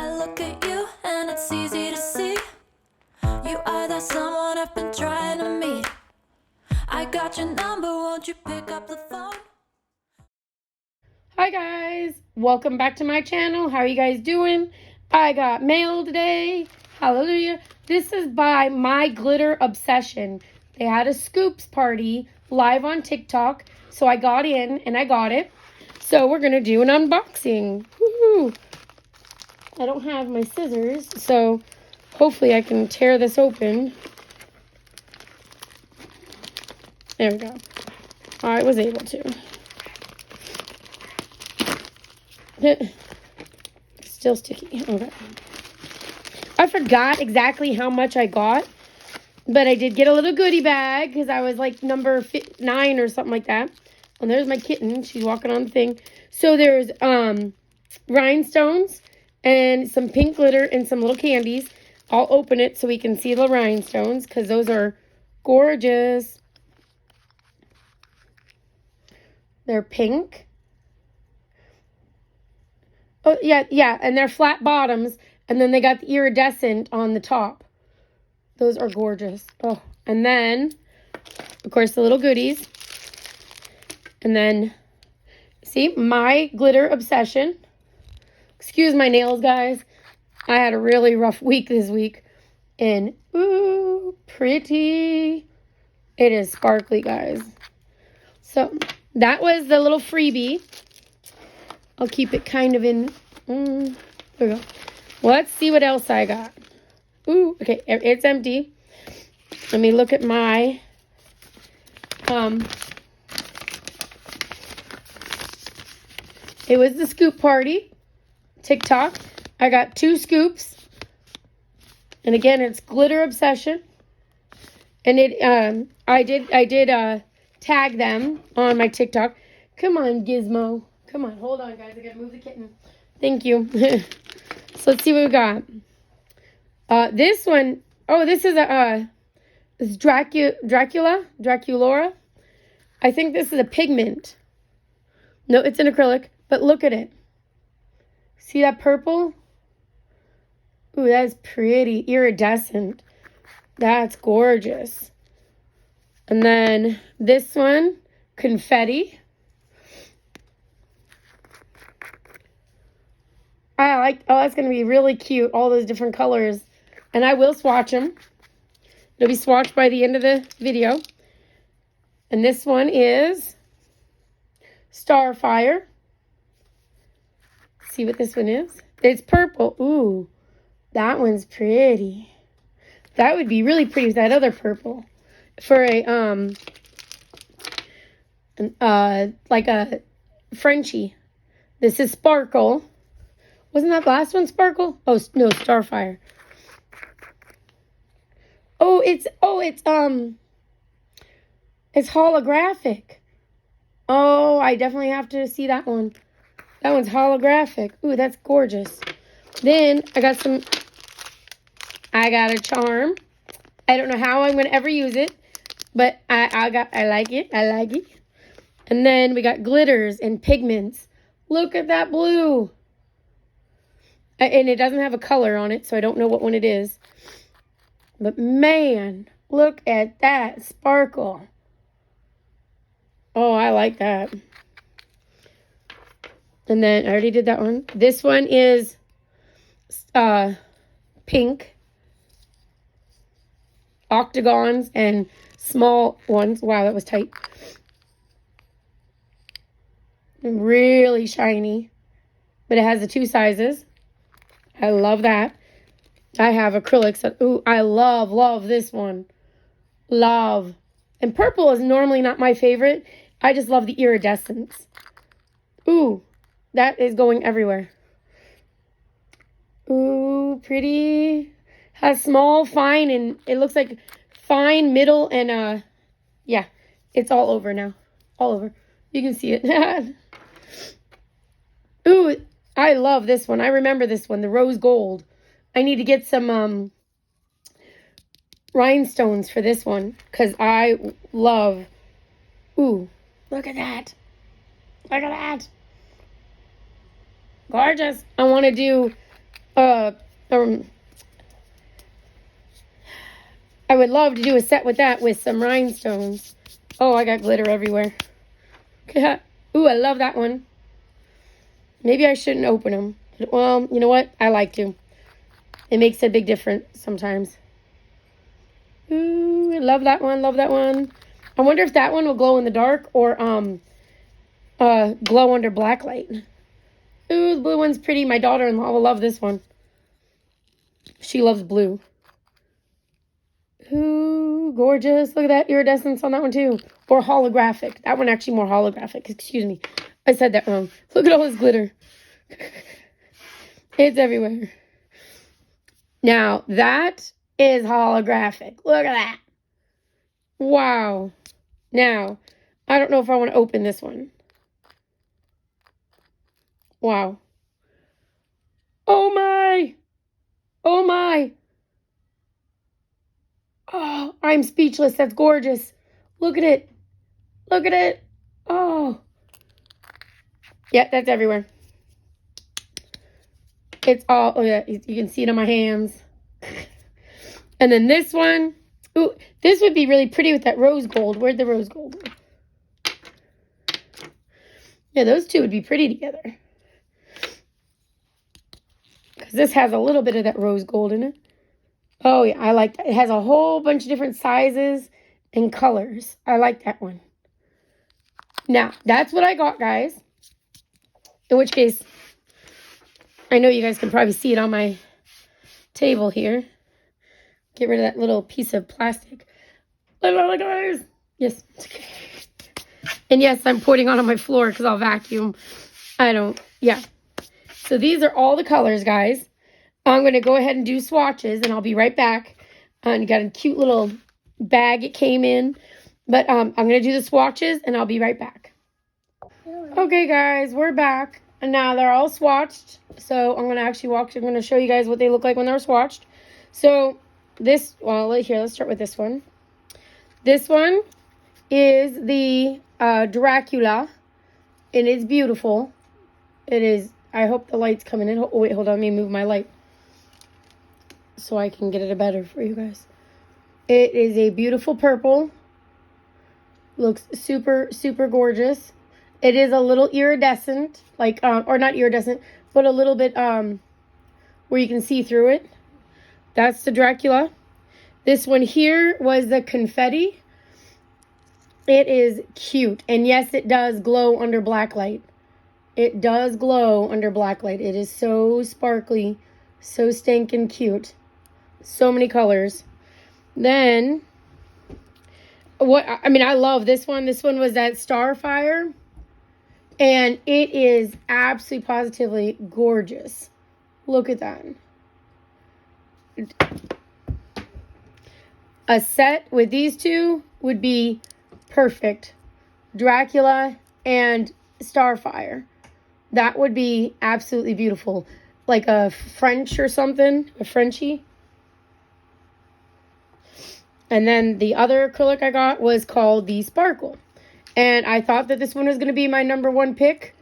I look at you and it's easy to see. You are that someone I've been trying to meet. I got your number, won't you pick up the phone? Hi guys, welcome back to my channel. How are you guys doing? I got mail today. Hallelujah. This is by My Glitter Obsession. They had a scoops party live on TikTok, so I got in and I got it. So we're going to do an unboxing. Woohoo! I don't have my scissors, so hopefully I can tear this open. There we go. I was able to. Still sticky. Okay. I forgot exactly how much I got, but I did get a little goodie bag because I was like number 9 or something like that. And there's my kitten. She's walking on the thing. So there's rhinestones and some pink glitter and some little candies. I'll open it so we can see the rhinestones because those are gorgeous. They're pink. Oh, yeah, and they're flat bottoms, and then they got the iridescent on the top. Those are gorgeous. Oh, and then, of course, the little goodies. And then, see, My Glitter Obsession. Excuse my nails, guys. I had a really rough week this week. And, ooh, pretty. It is sparkly, guys. So, that was the little freebie. I'll keep it kind of in. There we go. Let's see what else I got. Ooh, okay, it's empty. Let me look at my it was the scoop party TikTok. I got 2 scoops. And again, it's Glitter Obsession. And it I did tag them on my TikTok. Come on, Gizmo. Come on, hold on, guys. I gotta move the kitten. Thank you. So let's see what we got. This one, oh, this is this Draculora. I think this is a pigment. No, it's an acrylic, but look at it. See that purple? Ooh, that's pretty iridescent. That's gorgeous. And then this one, confetti. I like, oh, that's going to be really cute, all those different colors. And I will swatch them. It'll be swatched by the end of the video. And this one is Starfire. See what this one is? It's purple. Ooh, that one's pretty. That would be really pretty with that other purple. For a, like a Frenchie. This is Sparkle. Wasn't that last one Sparkle? Oh, no, Starfire. It's holographic. Oh, I definitely have to see that one. That one's holographic. Ooh, that's gorgeous. Then I got a charm. I don't know how I'm going to ever use it, but I like it. I like it. And then we got glitters and pigments. Look at that blue. And it doesn't have a color on it, so I don't know what one it is. But man, look at that sparkle. Oh, I like that. And then I already did that one. This one is pink. Octagons and small ones. Wow, that was tight. And really shiny. But it has the 2 sizes. I love that. I have acrylics. Ooh, I love this one. Love. And purple is normally not my favorite. I just love the iridescence. Ooh, that is going everywhere. Ooh, pretty. Has small, fine, and it looks like fine, middle, and yeah, it's all over now. All over. You can see it. Ooh, I love this one. I remember this one, the rose gold. I need to get some rhinestones for this one because I love. Ooh, look at that. Look at that. Gorgeous. I want to do Uh, um, I would love to do a set with that with some rhinestones. Oh, I got glitter everywhere. Ooh, I love that one. Maybe I shouldn't open them. Well, you know what? I like to. It makes a big difference sometimes. Ooh, I love that one. Love that one. I wonder if that one will glow in the dark or glow under black light. Ooh, the blue one's pretty. My daughter-in-law will love this one. She loves blue. Ooh, gorgeous. Look at that iridescence on that one too. Or holographic. That one actually more holographic. Excuse me. I said that wrong. Look at all this glitter. It's everywhere. Now, that is holographic. Look at that. Wow. Now, I don't know if I want to open this one. Wow. Oh my. Oh my. Oh, I'm speechless. That's gorgeous. Look at it. Look at it. Oh. Yeah, that's everywhere. It's all, oh yeah, you can see it on my hands. And then this one. Ooh, this would be really pretty with that rose gold. Where'd the rose gold go? Yeah, those two would be pretty together. Because this has a little bit of that rose gold in it. Oh, yeah, I like that. It has a whole bunch of different sizes and colors. I like that one. Now, that's what I got, guys. In which case, I know you guys can probably see it on my table here. Get rid of that little piece of plastic. Look, guys. Yes. And yes, I'm putting on my floor because I'll vacuum. Yeah. So these are all the colors, guys. I'm going to go ahead and do swatches, and I'll be right back. And got a cute little bag it came in. But I'm going to do the swatches, and I'll be right back. Okay, guys, we're back. And now they're all swatched. So I'm going to actually I'm going to show you guys what they look like when they're swatched. So this, well, here, let's start with this one. This one is the Dracula. It is beautiful. It is, I hope the light's coming in. Oh, wait, hold on, let me move my light so I can get it better for you guys. It is a beautiful purple. Looks super, super gorgeous. It is a little iridescent, like, or not iridescent, but a little bit, where you can see through it. That's the Dracula. This one here was the confetti. It is cute. And yes, it does glow under black light. It does glow under black light. It is so sparkly, so stinking cute. So many colors. Then, I love this one. This one was that Starfire. And it is absolutely positively gorgeous. Look at that. A set with these two would be perfect. Dracula and Starfire. That would be absolutely beautiful. Like a French or something. A Frenchie. And then the other acrylic I got was called the Sparkle. And I thought that this one was going to be my number one pick.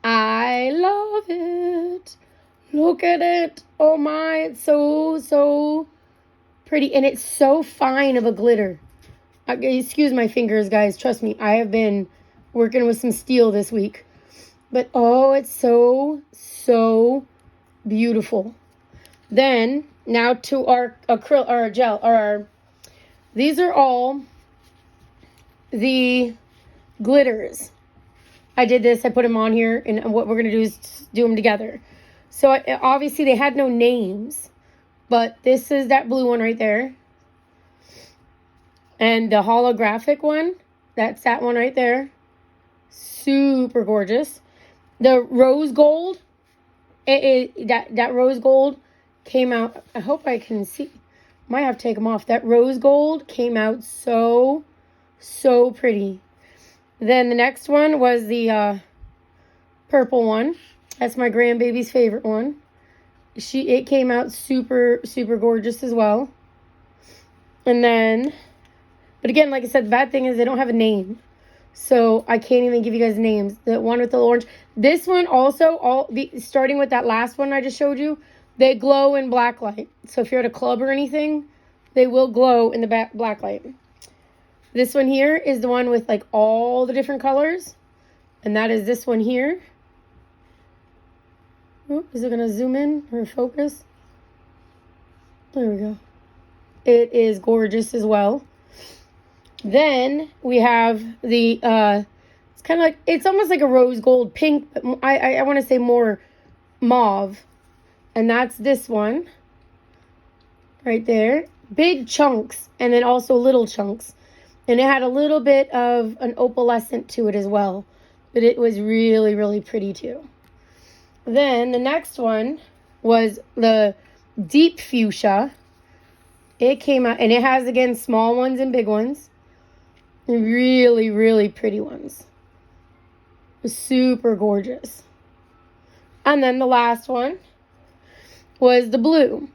I love it. Look at it. Oh my, it's so, so pretty. And it's so fine of a glitter. Excuse my fingers, guys. Trust me, I have been working with some steel this week. But, oh, it's so, so beautiful. Then, now to our acrylic, or gel, or our, these are all the glitters. I did this, I put them on here, and what we're going to do is do them together. So, obviously, they had no names, but this is that blue one right there. And the holographic one, that's that one right there. Super gorgeous. The rose gold, that rose gold came out, I hope I can see, might have to take them off. That rose gold came out so, so pretty. Then the next one was the purple one. That's my grandbaby's favorite one. It came out super, super gorgeous as well. And then, but again, like I said, the bad thing is they don't have a name. So I can't even give you guys names. The one with the orange. This one also, starting with that last one I just showed you, They glow in black light. So if you're at a club or anything, they will glow in the black light. This one here is the one with like all the different colors. And that is this one here. Oh, is it going to zoom in or focus? There we go. It is gorgeous as well. Then we have the, it's kind of like, it's almost like a rose gold pink, but I want to say more mauve. And that's this one. Right there. Big chunks and then also little chunks. And it had a little bit of an opalescent to it as well. But it was really, really pretty too. Then the next one was the deep fuchsia. It came out, and it has, again, small ones and big ones. Really, really pretty ones. It was super gorgeous. And then the last one was the blue.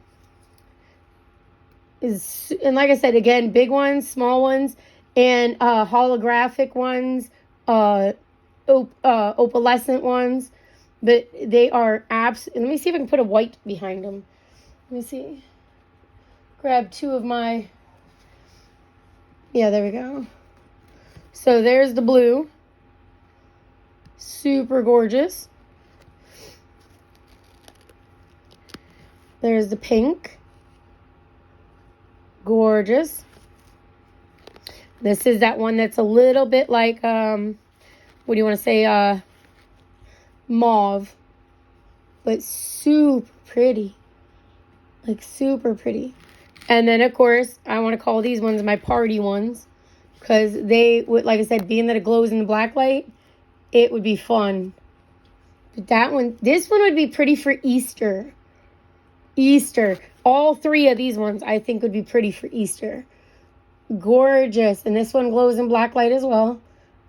And like I said, again, big ones, small ones, and holographic ones, opalescent ones. But they are let me see if I can put a white behind them. Let me see. Grab two of my... Yeah, there we go. So there's the blue. Super gorgeous. There's the pink. Gorgeous. This is that one that's a little bit like, what do you want to say, mauve. But super pretty. Like, super pretty. And then, of course, I want to call these ones my party ones. Because they would, like I said, being that it glows in the black light, it would be fun. But this one would be pretty for Easter. Easter. All three of these ones, I think, would be pretty for Easter. Gorgeous. And this one glows in black light as well.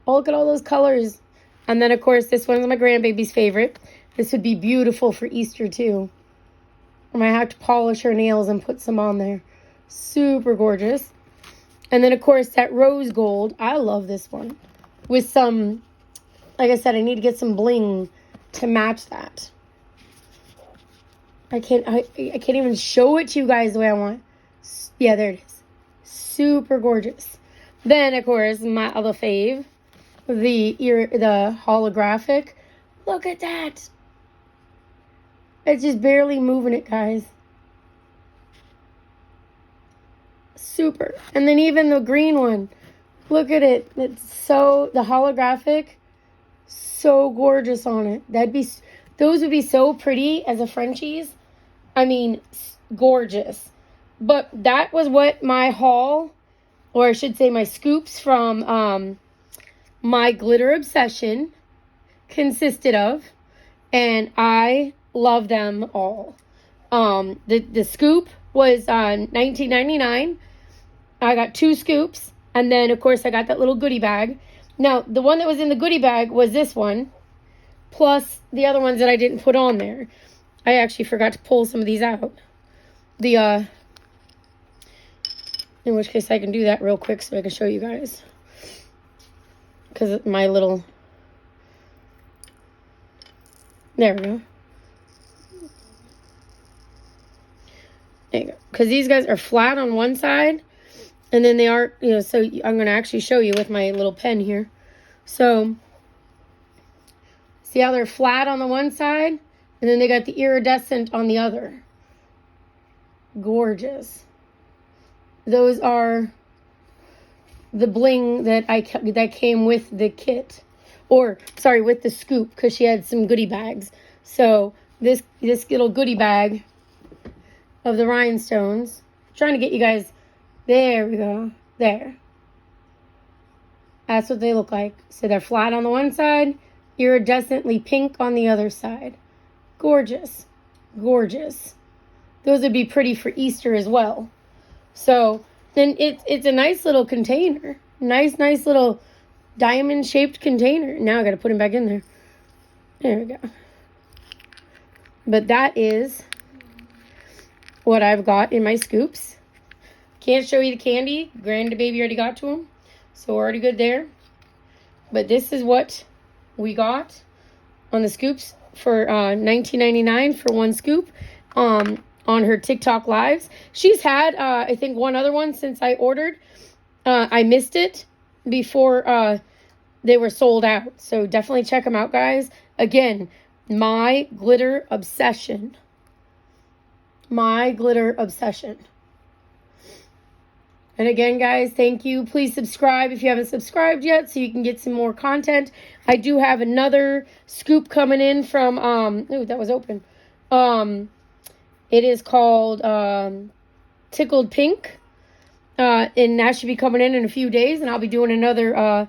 Oh, look at all those colors. And then, of course, this one's my grandbaby's favorite. This would be beautiful for Easter, too. I might have to polish her nails and put some on there. Super gorgeous. And then, of course, that rose gold. I love this one. With some, like I said, I need to get some bling to match that. I can't even show it to you guys the way I want. Yeah, there it is. Super gorgeous. Then, of course, my other fave, the holographic. Look at that. It's just barely moving it, guys. Super. And then even the green one. Look at it. It's so, the holographic, so gorgeous on it. Those would be so pretty as a Frenchies. I mean, gorgeous. But that was what my haul, or I should say my scoops from my glitter obsession consisted of. And I love them all. The scoop was $19.99. I got 2 scoops. And then, of course, I got that little goodie bag. Now, the one that was in the goodie bag was this one. Plus the other ones that I didn't put on there. I actually forgot to pull some of these out. In which case I can do that real quick so I can show you guys. Because my little... There we go. There you go. Because these guys are flat on one side. And then they are, so I'm going to actually show you with my little pen here. So, see how they're flat on the one side? And then they got the iridescent on the other. Gorgeous. Those are the bling that that came with the kit. Or, sorry, with the scoop, because she had some goodie bags. So, this little goodie bag of the rhinestones. I'm trying to get you guys... There we go. There. That's what they look like. So they're flat on the one side, iridescently pink on the other side. Gorgeous. Gorgeous. Those would be pretty for Easter as well. So then it's a nice little container. Nice little diamond-shaped container. Now I got to put them back in there. There we go. But that is what I've got in my scoops. Can't show you the candy. Grandbaby already got to them. So we're already good there. But this is what we got on the scoops for $19.99 for one scoop. on her TikTok lives. She's had, I think, one other one since I ordered. I missed it before they were sold out. So definitely check them out, guys. Again, My Glitter Obsession. My Glitter Obsession. And again, guys, thank you. Please subscribe if you haven't subscribed yet so you can get some more content. I do have another scoop coming in from, oh, that was open. It is called Tickled Pink. And that should be coming in a few days. And I'll be doing another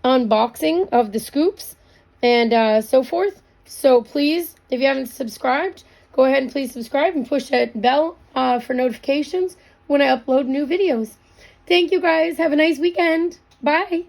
unboxing of the scoops and so forth. So please, if you haven't subscribed, go ahead and please subscribe and push that bell for notifications when I upload new videos. Thank you, guys. Have a nice weekend. Bye.